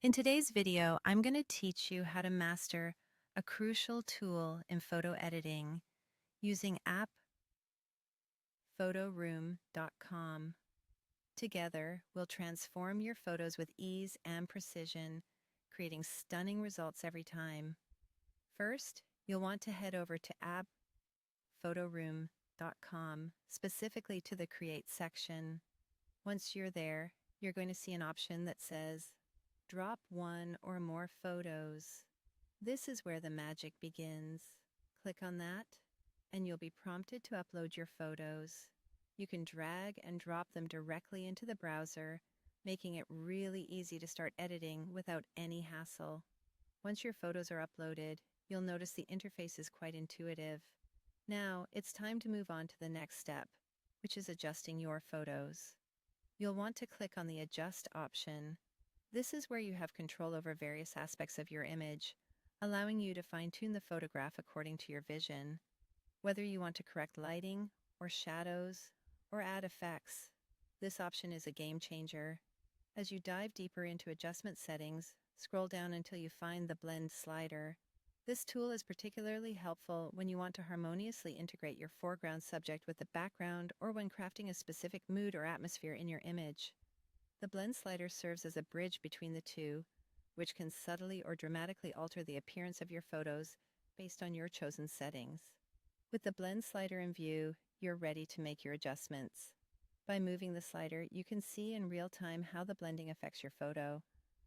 In today's video, I'm going to teach you how to master a crucial tool in photo editing using app Photoroom.com. Together, we'll transform your photos with ease and precision, creating stunning results every time. First, you'll want to head over to app Photoroom.com, specifically to the Create section. Once you're there, you're going to see an option that says Drop one or more photos. This is where the magic begins. Click on that, and you'll be prompted to upload your photos. You can drag and drop them directly into the browser, making it really easy to start editing without any hassle. Once your photos are uploaded, you'll notice the interface is quite intuitive. Now, it's time to move on to the next step, which is adjusting your photos. You'll want to click on the Adjust option. This is where you have control over various aspects of your image, allowing you to fine-tune the photograph according to your vision. Whether you want to correct lighting or shadows or add effects, this option is a game changer. As you dive deeper into adjustment settings, scroll down until you find the Blend slider. This tool is particularly helpful when you want to harmoniously integrate your foreground subject with the background or when crafting a specific mood or atmosphere in your image. The blend slider serves as a bridge between the two, which can subtly or dramatically alter the appearance of your photos based on your chosen settings. With the blend slider in view, you're ready to make your adjustments. By moving the slider, you can see in real time how the blending affects your photo.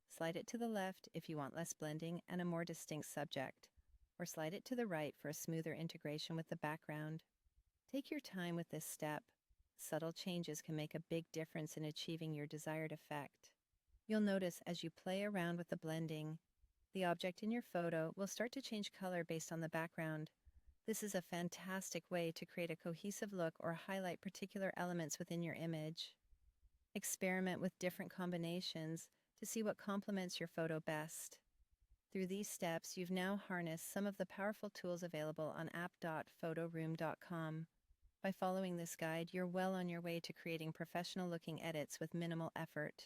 Slide it to the left if you want less blending and a more distinct subject, or slide it to the right for a smoother integration with the background. Take your time with this step. Subtle changes can make a big difference in achieving your desired effect. You'll notice as you play around with the blending, the object in your photo will start to change color based on the background. This is a fantastic way to create a cohesive look or highlight particular elements within your image. Experiment with different combinations to see what complements your photo best. Through these steps, you've now harnessed some of the powerful tools available on app.photoroom.com. By following this guide, you're well on your way to creating professional-looking edits with minimal effort.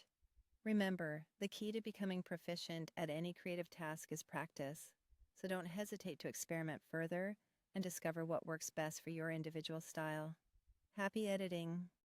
Remember, the key to becoming proficient at any creative task is practice, so don't hesitate to experiment further and discover what works best for your individual style. Happy editing!